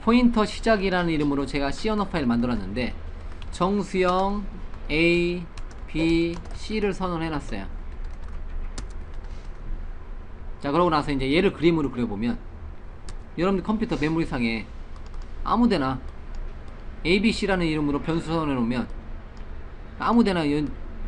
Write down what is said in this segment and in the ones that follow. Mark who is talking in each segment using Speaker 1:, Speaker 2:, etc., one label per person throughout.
Speaker 1: 포인터 시작이라는 이름으로 제가 C 언어 파일 만들었는데 정수영 A, B, C를 선언해 놨어요. 자, 그러고 나서 이제 얘를 그림으로 그려보면 여러분들 컴퓨터 메모리상에 아무데나 ABC라는 이름으로 변수 선언해 놓으면 아무데나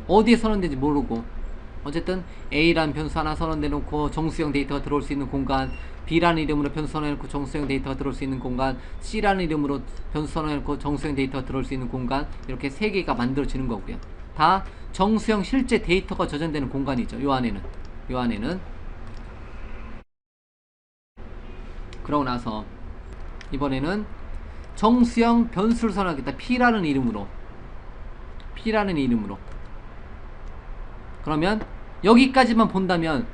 Speaker 1: 어디에 선언된지 모르고 어쨌든 A라는 변수 하나 선언돼 놓고 정수형 데이터가 들어올 수 있는 공간, B라는 이름으로 변수 선언해 놓고 정수형 데이터가 들어올 수 있는 공간, C라는 이름으로 변수 선언해 놓고 정수형 데이터가 들어올 수 있는 공간, 이렇게 세 개가 만들어지는 거고요. 다 정수형 실제 데이터가 저장되는 공간이죠. 요 안에는 그러고 나서 이번에는 정수형 변수를 선언하겠다. P라는 이름으로 그러면 여기까지만 본다면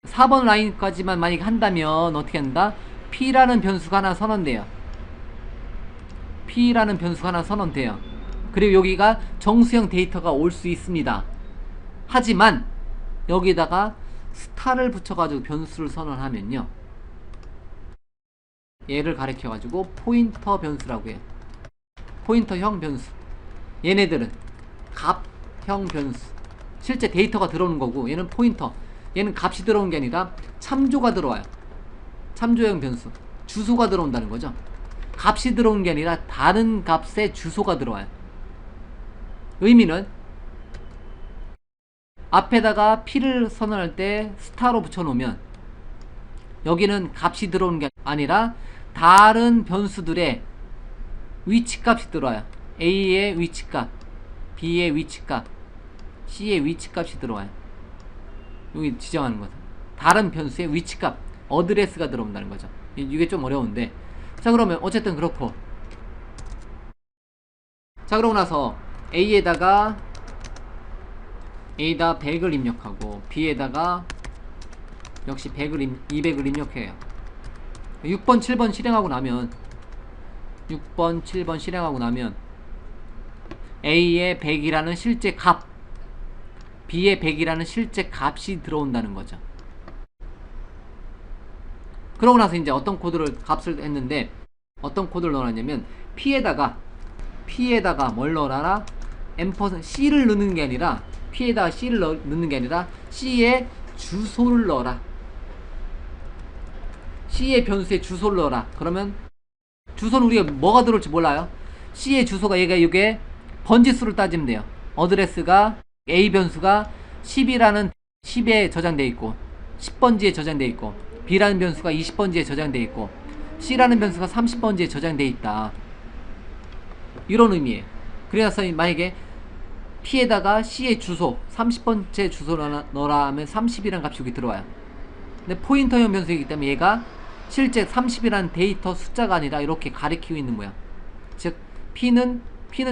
Speaker 1: 4번 라인까지만 만약에 한다면 어떻게 한다? P라는 변수가 하나 선언돼요. 그리고 여기가 정수형 데이터가 올 수 있습니다. 하지만 여기다가 스타를 붙여가지고 변수를 선언하면요, 얘를 가리켜가지고 포인터 변수라고 해요. 포인터형 변수. 얘네들은 값형 변수. 실제 데이터가 들어오는 거고, 얘는 포인터. 얘는 값이 들어오는 게 아니라 참조가 들어와요. 참조형 변수. 주소가 들어온다는 거죠. 값이 들어오는 게 아니라 다른 값의 주소가 들어와요. 의미는 앞에다가 P를 선언할 때 스타로 붙여놓으면 여기는 값이 들어오는 게 아니라 다른 변수들의 위치값이 들어와요. A의 위치값, B의 위치값, C의 위치값이 들어와요. 여기 지정하는 거죠. 다른 변수의 위치값, 어드레스가 들어온다는 거죠. 이게 좀 어려운데, 자, 그러면 어쨌든 그렇고, 자, 그러고 나서 A에다가 100을 입력하고 B에다가 역시 200을 입력해요. 6번 7번 실행하고 나면 A의 100이라는 실제 값, B의 100이라는 실제 값이 들어온다는 거죠. 그러고 나서 이제 어떤 코드를 값을 했는데, 어떤 코드를 넣어놨냐면 P에다가 뭘 넣어놔라? C를 넣는 게 아니라, P에다가 C를 넣는 게 아니라 C의 주소를 넣어라. C의 변수의 주소를 넣어라. 그러면 주소는 우리가 뭐가 들어올지 몰라요. C의 주소가 이게 번지수를 따지면 돼요. 어드레스가 A 변수가 10에 저장되어 있고 10번지에 저장되어 있고, B라는 변수가 20번지에 저장되어 있고, C라는 변수가 30번지에 저장되어 있다. 이런 의미예요. 그래서 만약에 P에다가 C의 주소 30번째 주소를 넣어라 하면 30이라는 값이 여기 들어와요. 근데 포인터형 변수이기 때문에 얘가 실제 30이라는 데이터 숫자가 아니라 이렇게 가리키고 있는 모양. 즉 P는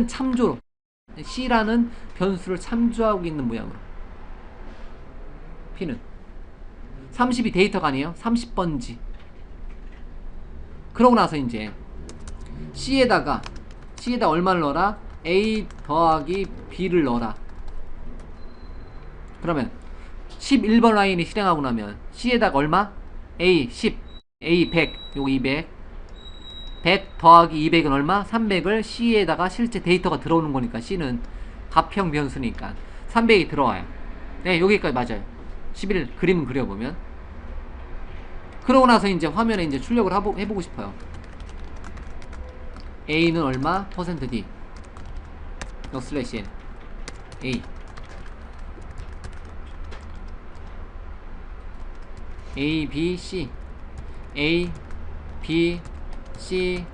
Speaker 1: 참조로 C라는 변수를 참조하고 있는 모양으로. P는 30이 데이터가 아니에요. 30번지. 그러고 나서 이제 C에다가 얼마를 넣어라? A 더하기 B를 넣어라. 그러면 11번 라인이 실행하고 나면 C에다가 얼마? A 10, A 100, 요거 200. 100 더하기 200은 얼마? 300을 C에다가 실제 데이터가 들어오는 거니까, C는 값형 변수니까 300이 들어와요. 네, 여기까지 맞아요. 11 그림 그려보면. 그러고 나서 이제 화면에 이제 출력을 해보고 싶어요. A는 얼마? %D 슬래시 N A B C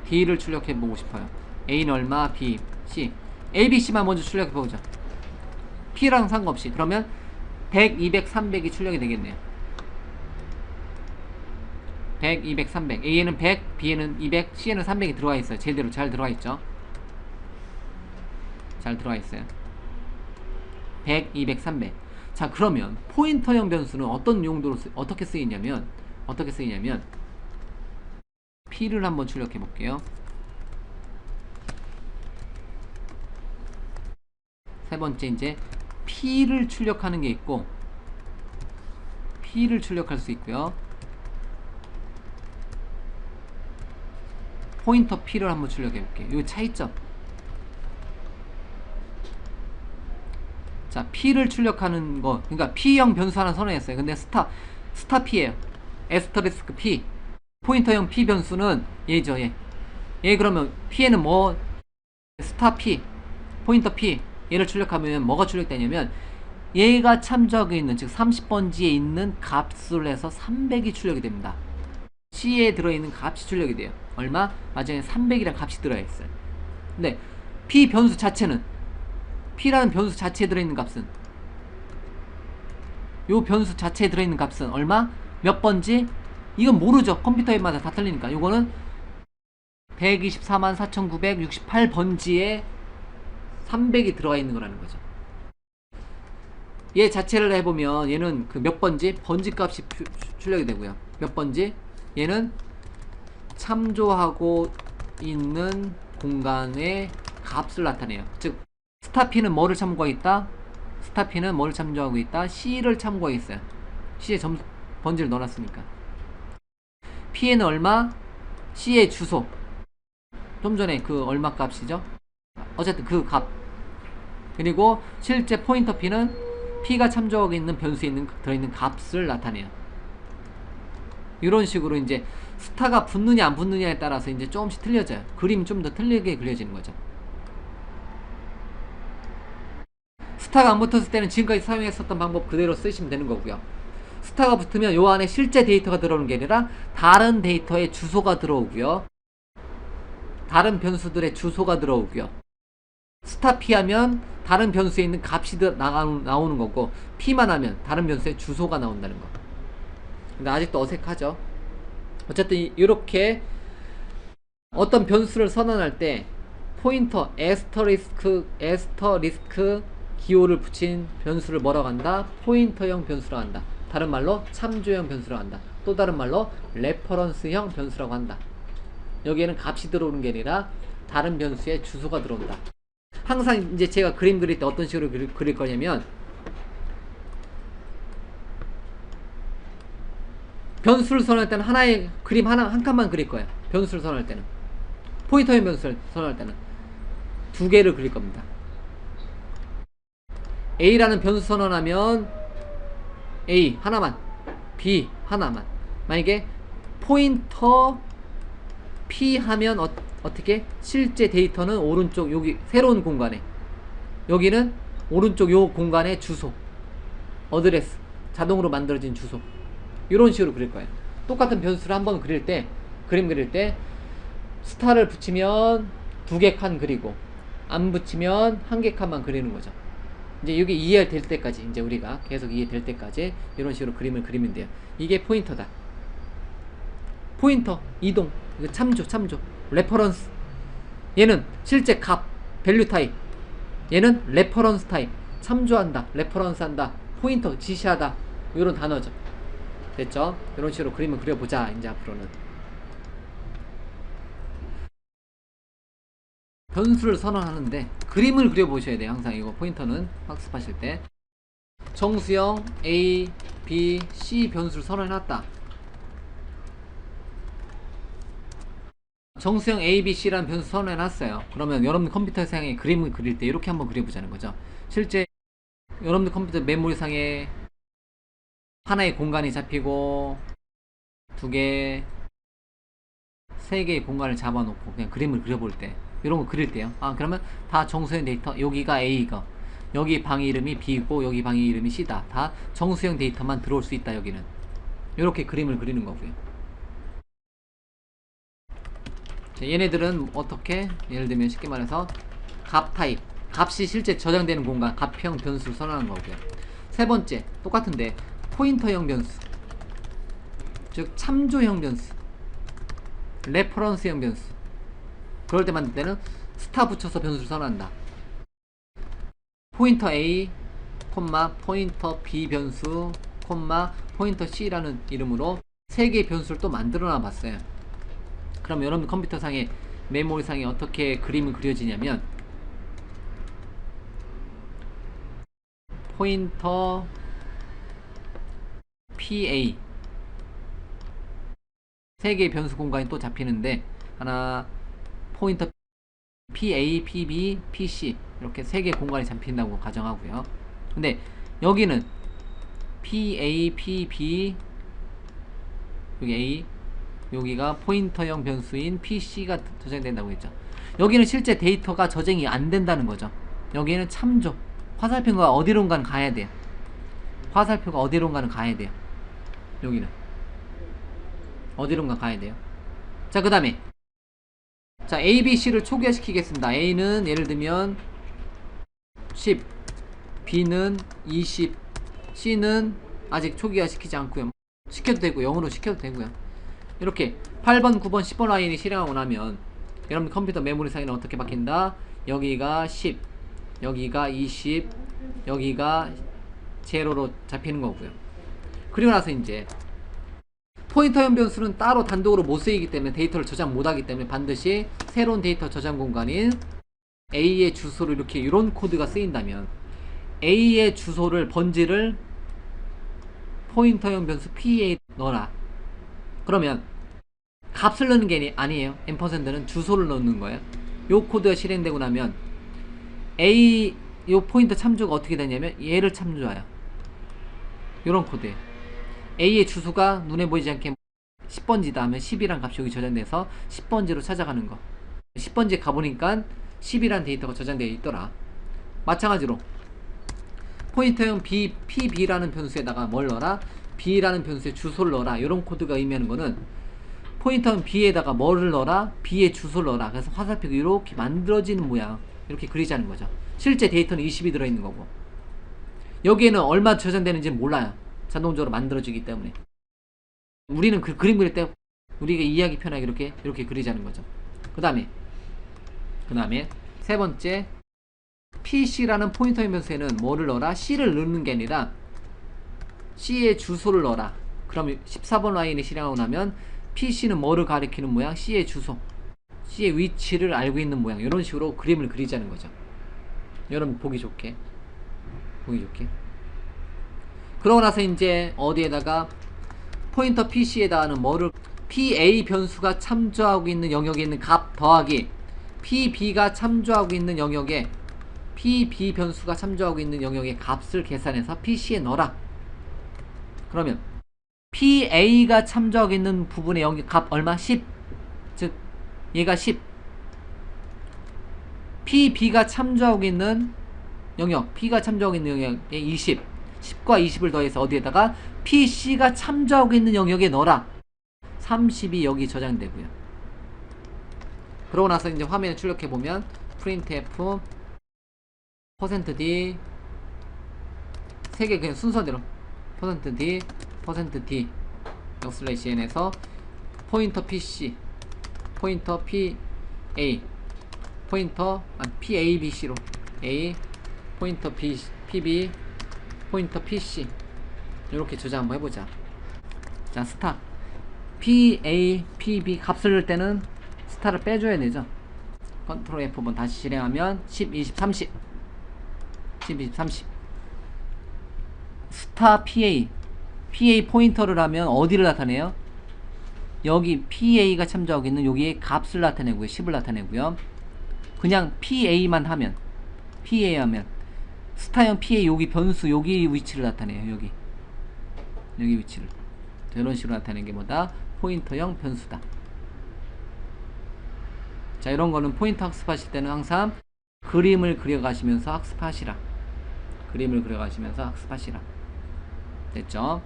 Speaker 1: D를 출력해보고 싶어요. A는 얼마? B, C. A, B, C만 먼저 출력해보자. P랑 상관없이. 그러면 100, 200, 300이 출력이 되겠네요. 100, 200, 300. A에는 100, B에는 200, C에는 300이 들어와 있어요. 제대로 잘 들어와 있죠. 잘 들어와 있어요. 100, 200, 300. 자, 그러면 포인터형 변수는 어떤 용도로 어떻게 쓰이냐면 P를 한번 출력해 볼게요. 세 번째 이제 P를 출력하는 게 있고, P를 출력할 수 있고요. 포인터 P를 한번 출력해 볼게요. 요 차이점. 자, P를 출력하는 거, 그러니까 P형 변수 하나 선언했어요. 근데 스타 P예요. 에스터리스크 P. 포인터형 P 변수는 얘죠, 얘. 얘 그러면 P에는 뭐, 스타 P, 포인터 P, 얘를 출력하면 뭐가 출력되냐면, 얘가 참조하고 있는, 즉 30번지에 있는 값을 해서 300이 출력이 됩니다. C에 들어있는 값이 출력이 돼요. 얼마? 마지막에 300이라는 값이 들어있어요. 근데 P 변수 자체는, P라는 변수 자체에 들어있는 값은, 요 변수 자체에 들어있는 값은 얼마? 몇 번지? 이건 모르죠. 컴퓨터마다 다 틀리니까. 요거는 124,4968번지에 300이 들어가 있는 거라는 거죠. 얘 자체를 해보면 얘는 그 몇 번지? 번지 값이 출력이 되고요. 몇 번지? 얘는 참조하고 있는 공간의 값을 나타내요. 즉 스타 P는 뭐를 참고하고 있다? 스타 P는 뭐를 참조하고 있다? C를 참고하고 있어요. C에 점수 번지를 넣어놨으니까. P에는 얼마? C의 주소. 좀 전에 그 얼마 값이죠? 어쨌든 그 값. 그리고 실제 포인터 P는 P가 참조하고 있는 변수에 들어있는 값을 나타내요. 이런 식으로 이제 스타가 붙느냐 안 붙느냐에 따라서 이제 조금씩 틀려져요. 그림이 좀 더 틀리게 그려지는 거죠. 스타가 안 붙었을 때는 지금까지 사용했었던 방법 그대로 쓰시면 되는 거고요. 스타가 붙으면 요 안에 실제 데이터가 들어오는 게 아니라 다른 데이터의 주소가 들어오고요. 다른 변수들의 주소가 들어오고요. 스타 P 하면 다른 변수에 있는 값이 나오는 거고, P만 하면 다른 변수의 주소가 나온다는 거. 근데 아직도 어색하죠? 어쨌든 이렇게 어떤 변수를 선언할 때 포인터 에스터리스크 기호를 붙인 변수를 뭐라고 한다? 포인터형 변수라고 한다. 다른 말로 참조형 변수라고 한다. 또 다른 말로 레퍼런스형 변수라고 한다. 여기에는 값이 들어오는 게 아니라 다른 변수의 주소가 들어온다. 항상 이제 제가 그림 그릴 때 어떤 식으로 그릴 거냐면, 변수를 선언할 때는 하나의 그림 한 칸만 그릴 거예요. 변수를 선언할 때는. 포인터형 변수를 선언할 때는 두 개를 그릴 겁니다. A라는 변수 선언하면 A 하나만, B 하나만. 만약에 포인터 P 하면 어떻게? 실제 데이터는 오른쪽 여기 새로운 공간에, 여기는 오른쪽 요 공간의 주소, 어드레스, 자동으로 만들어진 주소. 이런 식으로 그릴 거예요. 똑같은 변수를 한번 그릴 때, 그림 그릴 때 스타를 붙이면 두 개 칸 그리고 안 붙이면 한 개 칸만 그리는 거죠. 이제 여기 이해될 때까지, 이제 우리가 계속 이해될 때까지 이런 식으로 그림을 그리면 돼요. 이게 포인터다. 포인터, 이동, 이거 참조. 레퍼런스. 얘는 실제 값, 밸류 타입. 얘는 레퍼런스 타입. 참조한다, 레퍼런스 한다, 포인터, 지시하다. 이런 단어죠. 됐죠? 이런 식으로 그림을 그려보자, 이제 앞으로는. 변수를 선언하는데 그림을 그려보셔야 돼요. 항상 이거 포인터는 학습하실 때. 정수형 A, B, C 변수를 선언해놨다. 정수형 A, B, C라는 변수 선언해놨어요. 그러면 여러분 컴퓨터상에 그림을 그릴 때 이렇게 한번 그려보자는 거죠. 실제 여러분들 컴퓨터 메모리상에 하나의 공간이 잡히고 두 개, 세 개의 공간을 잡아놓고 그냥 그림을 그려볼 때, 이런 거 그릴 때요. 아, 그러면 다 정수형 데이터, 여기가 A가, 여기 방의 이름이 B고 여기 방의 이름이 C다. 다 정수형 데이터만 들어올 수 있다, 여기는. 이렇게 그림을 그리는 거고요. 자, 얘네들은 어떻게? 예를 들면 쉽게 말해서 값 타입, 값이 실제 저장되는 공간, 값형 변수를 선언하는 거고요. 세 번째, 똑같은데 포인터형 변수, 즉 참조형 변수, 레퍼런스형 변수. 그럴 때 만들 때는 스타 붙여서 변수를 선언한다. 포인터 A, 포인터 B 변수, 포인터 C라는 이름으로 세 개의 변수를 또 만들어 놔 봤어요. 그럼 여러분 컴퓨터상에 메모리상에 어떻게 그림이 그려지냐면, 포인터 PA 세 개의 변수 공간이 또 잡히는데, 하나 포인터 PA, PB, PC 이렇게 3개 공간이 잡힌다고 가정하고요. 근데 여기는 PA, PB 여기 A 여기가 포인터형 변수인 PC가 저장된다고 했죠. 여기는 실제 데이터가 저장이 안 된다는 거죠. 여기는 참조 화살표가 어디론가는 가야 돼요. 화살표가 어디론가는 가야 돼요. 여기는 어디론가 가야 돼요. 자, 그 다음에 자, A, B, C를 초기화시키겠습니다. A는 예를 들면 10, B는 20, C는 아직 초기화시키지 않고요. 시켜도 되고 0으로 시켜도 되고요. 이렇게 8번, 9번, 10번 라인이 실행하고 나면 여러분 컴퓨터 메모리 사이는 어떻게 바뀐다? 여기가 10, 여기가 20, 여기가 제로로 잡히는 거고요. 그리고 나서 이제 포인터형 변수는 따로 단독으로 못 쓰이기 때문에 데이터를 저장 못하기 때문에 반드시 새로운 데이터 저장 공간인 A의 주소를 이렇게 이런 코드가 쓰인다면 A의 주소를 번지를 포인터형 변수 PA에 넣어라. 그러면 값을 넣는 게 아니에요. 앰퍼센드는 주소를 넣는 거예요. 요 코드가 실행되고 나면 A 요 포인터 참조가 어떻게 되냐면 얘를 참조해요. 요런 코드예요. A의 주소가 눈에 보이지 않게 10번지다 하면 10이란 값이 여기 저장돼서 10번지로 찾아가는 거. 10번지에 가보니까 10이란 데이터가 저장되어 있더라. 마찬가지로 포인터형 PB라는 변수에다가 뭘 넣어라? B라는 변수에 주소를 넣어라. 이런 코드가 의미하는 거는 포인터형 B에다가 뭐를 넣어라? B의 주소를 넣어라. 그래서 화살표가 이렇게 만들어지는 모양. 이렇게 그리자는 거죠. 실제 데이터는 20이 들어있는 거고 여기에는 얼마 저장되는지는 몰라요. 자동적으로 만들어지기 때문에 우리는 그림 그릴 때 우리가 이해하기 편하게 이렇게 그리자는 거죠. 그 다음에 세 번째 PC라는 포인터형 변수에는 뭐를 넣어라? C를 넣는 게 아니라 C의 주소를 넣어라. 그럼 14번 라인이 실행하고 나면 PC는 뭐를 가리키는 모양? C의 주소, C의 위치를 알고 있는 모양. 이런 식으로 그림을 그리자는 거죠. 여러분 보기 좋게 그러고 나서 이제 어디에다가 포인터 PC에다가는 뭐를 PA 변수가 참조하고 있는 영역에 있는 값 더하기 PB가 참조하고 있는 영역에 PB 변수가 참조하고 있는 영역의 값을 계산해서 PC에 넣어라. 그러면 PA가 참조하고 있는 부분의 영역 값 얼마? 10. 즉 얘가 10. PB가 참조하고 있는 영역 P가 참조하고 있는 영역에 20. 10과 20을 더해서 어디에다가 PC가 참조하고 있는 영역에 넣어라. 30이 여기 저장되고요. 그러고 나서 이제 화면에 출력해보면 printf %d 3개 그냥 순서대로 %d %d /n에서 포인터 PC 포인터 PA 포인터 PABC로 A 포인터 PB 포인터 PC 이렇게 저장 한번 해보자. 자, 스타 PA, PB 값을 넣을 때는 스타를 빼줘야 되죠. 컨트롤 F1 다시 실행하면 10, 20, 30 10, 20, 30 스타 PA 포인터를 하면 어디를 나타내요? 여기 PA가 참조하고 있는 여기에 값을 나타내고요. 10을 나타내고요. 그냥 PA만 하면 PA 하면 스타형 PA 여기 변수 여기 위치를 나타내요. 여기 위치를 이런 식으로 나타내는 게 뭐다? 포인터형 변수다. 자, 이런 거는 포인터 학습하실 때는 항상 그림을 그려가시면서 학습하시라. 됐죠?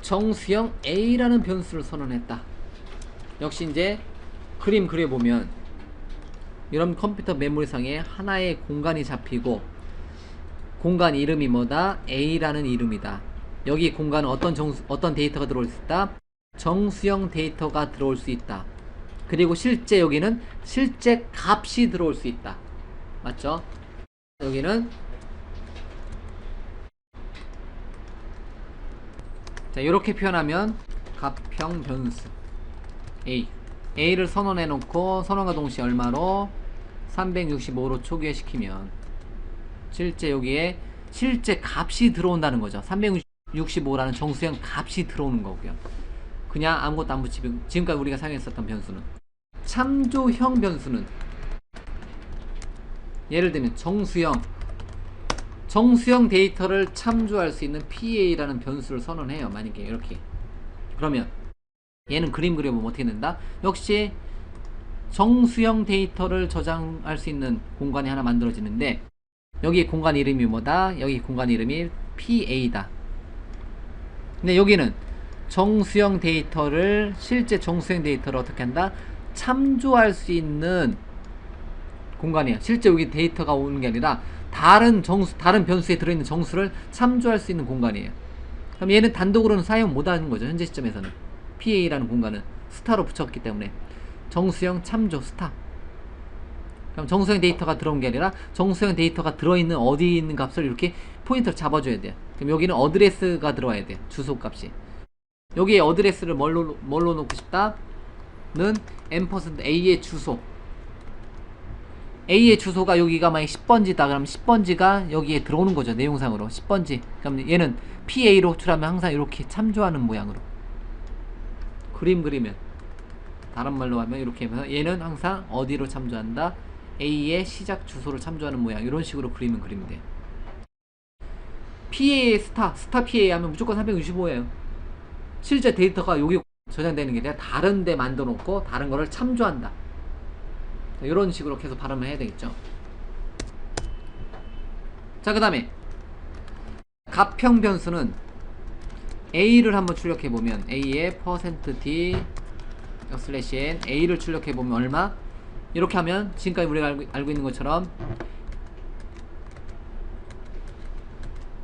Speaker 1: 정수형 A라는 변수를 선언했다. 역시 이제 그림 그려보면 이런 컴퓨터 메모리상에 하나의 공간이 잡히고 공간 이름이 뭐다? A라는 이름이다. 여기 공간은 어떤 데이터가 들어올 수 있다? 정수형 데이터가 들어올 수 있다. 그리고 실제 여기는 실제 값이 들어올 수 있다. 맞죠? 여기는 자, 이렇게 표현하면 값형 변수 A를 선언해 놓고 선언과 동시에 얼마로 365로 초기화시키면 실제 여기에 실제 값이 들어온다는 거죠. 365라는 정수형 값이 들어오는 거고요. 그냥 아무것도 안 붙이고 지금까지 우리가 사용했었던 변수는. 참조형 변수는 예를 들면 정수형 데이터를 참조할 수 있는 PA라는 변수를 선언해요. 만약에 이렇게. 그러면 얘는 그림 그려보면 어떻게 된다? 역시 정수형 데이터를 저장할 수 있는 공간이 하나 만들어지는데, 여기 공간 이름이 뭐다? 여기 공간 이름이 PA다. 근데 여기는 정수형 데이터를, 실제 정수형 데이터를 어떻게 한다? 참조할 수 있는 공간이에요. 실제 여기 데이터가 오는 게 아니라 다른 변수에 들어있는 정수를 참조할 수 있는 공간이에요. 그럼 얘는 단독으로는 사용 못하는 거죠. 현재 시점에서는 PA라는 공간은 스타로 붙였기 때문에. 정수형 참조 스타. 그럼 정수형 데이터가 들어온 게 아니라 정수형 데이터가 들어있는 어디 있는 값을 이렇게 포인터를 잡아줘야 돼요. 그럼 여기는 어드레스가 들어와야 돼요. 주소 값이. 여기에 어드레스를 뭘로 놓고 싶다? 는 %A의 주소. A의 주소가 여기가 만약 10번지다. 그럼 10번지가 여기에 들어오는 거죠. 내용상으로 10번지. 그럼 얘는 PA로 호출하면 항상 이렇게 참조하는 모양으로. 그림 그리면, 다른 말로 하면 이렇게 하면서 얘는 항상 어디로 참조한다? A의 시작 주소를 참조하는 모양. 이런 식으로 그리면 돼. PA의 스타 PA 하면 무조건 365예요. 실제 데이터가 여기 저장되는 게 아니라 다른 데 만들어 놓고 다른 거를 참조한다. 이런 식으로 계속 발음을 해야 되겠죠. 자, 그 다음에 값형 변수는 A를 한번 출력해보면 A의 %D /n A를 출력해보면 얼마? 이렇게 하면 지금까지 우리가 알고 있는 것처럼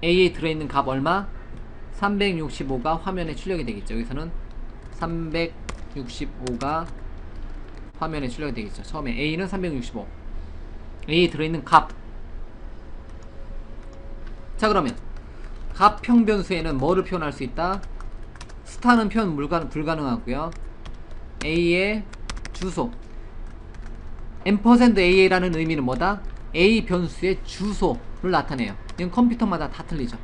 Speaker 1: A에 들어있는 값 얼마? 365가 화면에 출력이 되겠죠. 여기서는 365가 화면에 출력이 되겠죠. 처음에 A는 365, A에 들어있는 값. 자, 그러면 값형 변수에는 뭐를 표현할 수 있다? 스타는 표현 불가능하고요. A의 주소, %A라는 의미는 뭐다? A 변수의 주소를 나타내요. 이건 컴퓨터마다 다 틀리죠.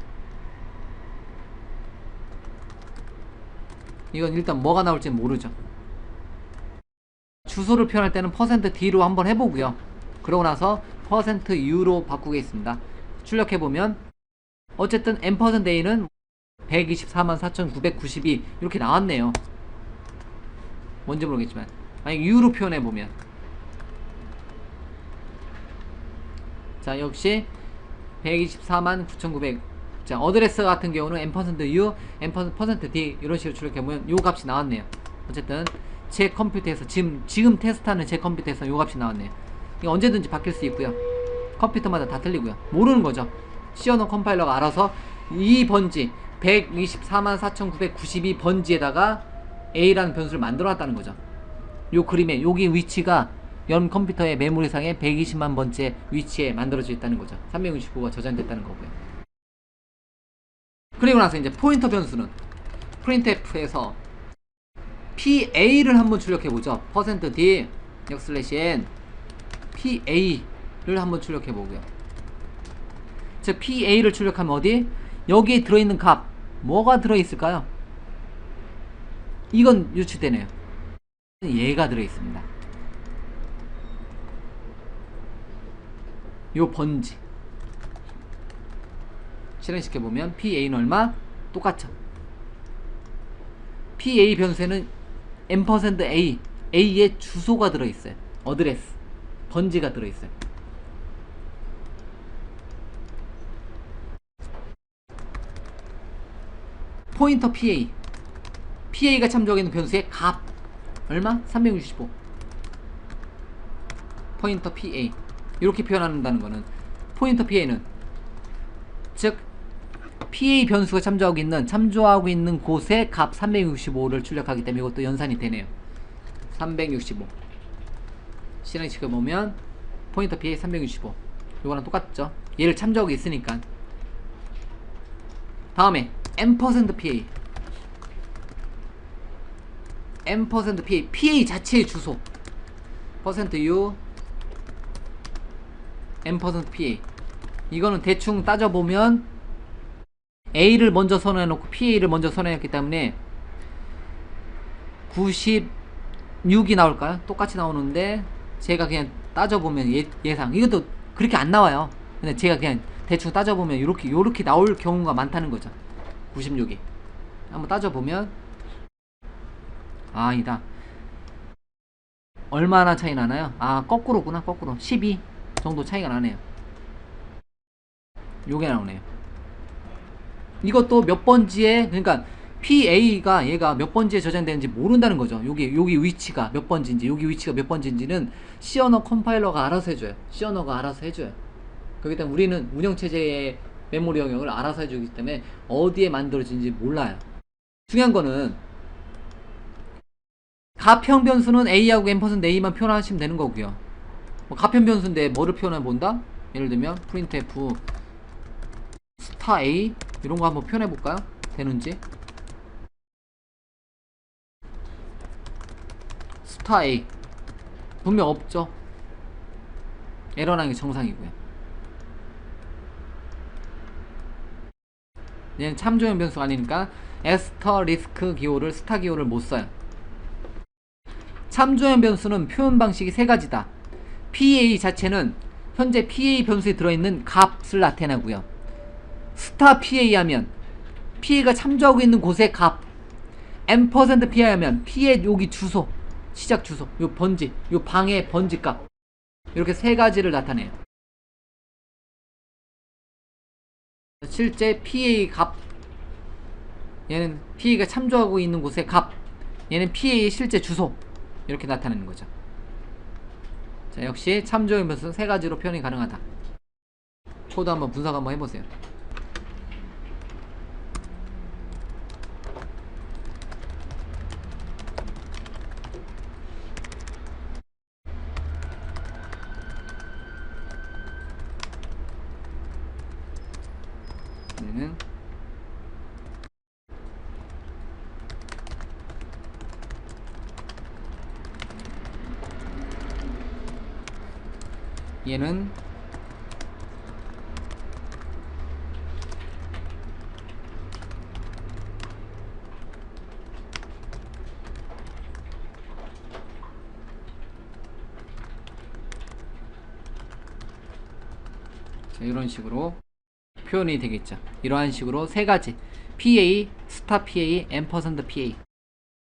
Speaker 1: 이건 일단 뭐가 나올지 모르죠. 주소를 표현할 때는 %D로 한번 해보고요. 그러고 나서 %U로 바꾸겠습니다. 출력해보면 어쨌든 %A는 1244992 이렇게 나왔네요. 뭔지 모르겠지만 만약 U로 표현해보면, 자, 역시 1249900. 자, 어드레스 같은 경우는 %U, %D 이런 식으로 출력해보면 요 값이 나왔네요. 어쨌든 제 컴퓨터에서 지금 테스트하는 제 컴퓨터에서 요 값이 나왔네요. 이게 언제든지 바뀔 수 있고요. 컴퓨터마다 다 틀리고요. 모르는 거죠. 씌워놓은 컴파일러가 알아서 이 번지 1244992 번지에다가 A라는 변수를 만들어 놨다는 거죠. 요 그림에 여기 위치가 연 컴퓨터의 메모리상에 120만 번째 위치에 만들어져 있다는 거죠. 365가 저장됐다는 거고요. 그리고 나서 이제 포인터 변수는 printf에서 PA를 한번 출력해보죠. %D /n PA를 한번 출력해보고요. 즉 PA를 출력하면 어디? 여기에 들어있는 값 뭐가 들어있을까요? 이건 유추되네요. 얘가 들어있습니다. 요 번지 실행시켜보면 PA는 얼마? 똑같죠. PA 변수에는 %A, A의 주소가 들어있어요. 어드레스, 번지가 들어있어요. 포인터 PA가 참조하고 있는 변수의 값 얼마? 365. 포인터 PA 이렇게 표현한다는 거는, 포인터 PA는 즉 PA 변수가 참조하고 있는 곳의 값 365를 출력하기 때문에 이것도 연산이 되네요. 365 실행시켜보면 포인터 PA 365 이거랑 똑같죠. 얘를 참조하고 있으니까. 다음에 %PA PA 자체의 주소 %U %PA. 이거는 대충 따져보면 A를 먼저 선언해놓고 PA를 먼저 선언했기 때문에 96이 나올까요? 똑같이 나오는데 제가 그냥 따져보면 예상 이것도 그렇게 안 나와요. 근데 제가 그냥 대충 따져보면 요렇게 나올 경우가 많다는 거죠. 96이 한번 따져보면 아니다. 얼마나 차이 나나요? 아 거꾸로구나. 거꾸로 12 정도 차이가 나네요. 요게 나오네요. 이것도 몇 번지에, 그러니까 PA가 얘가 몇 번지에 저장되는지 모른다는 거죠. 여기 위치가 몇 번지인지, 여기 위치가 몇 번지인지는 C 언어 컴파일러가 알아서 해줘요. C 언어가 알아서 해줘요. 그렇기 때문에 우리는 운영체제의 메모리 영역을 알아서 해주기 때문에 어디에 만들어진지 몰라요. 중요한 거는 가평 변수는 A하고 A만 표현하시면 되는 거고요. 뭐 가평 변수인데 뭐를 표현해 본다? 예를 들면 printf 스타 A 이런 거 한번 표현해 볼까요? 되는지. 스타 A 분명 없죠. 에러라는 게 정상이고요. 얘는 참조형 변수가 아니니까 에스터리스크 기호를 스타 기호를 못 써요. 참조형 변수는 표현 방식이 세 가지다. PA 자체는 현재 PA 변수에 들어있는 값을 나타내고요. 스타 PA 하면 PA가 참조하고 있는 곳의 값, %PI 하면 P의 여기 주소, 시작 주소, 요 번지, 요 방의 번지 값, 이렇게 세 가지를 나타내요. 실제 PA 값, 얘는 PA가 참조하고 있는 곳의 값, 얘는 PA의 실제 주소, 이렇게 나타내는 거죠. 자, 역시 참조형 변수 세 가지로 표현이 가능하다. 코드 한번 분석 한번 해보세요. 얘는 자, 이런 식으로 표현이 되겠죠. 이러한 식으로 세 가지 PA, 스타 PA, %PA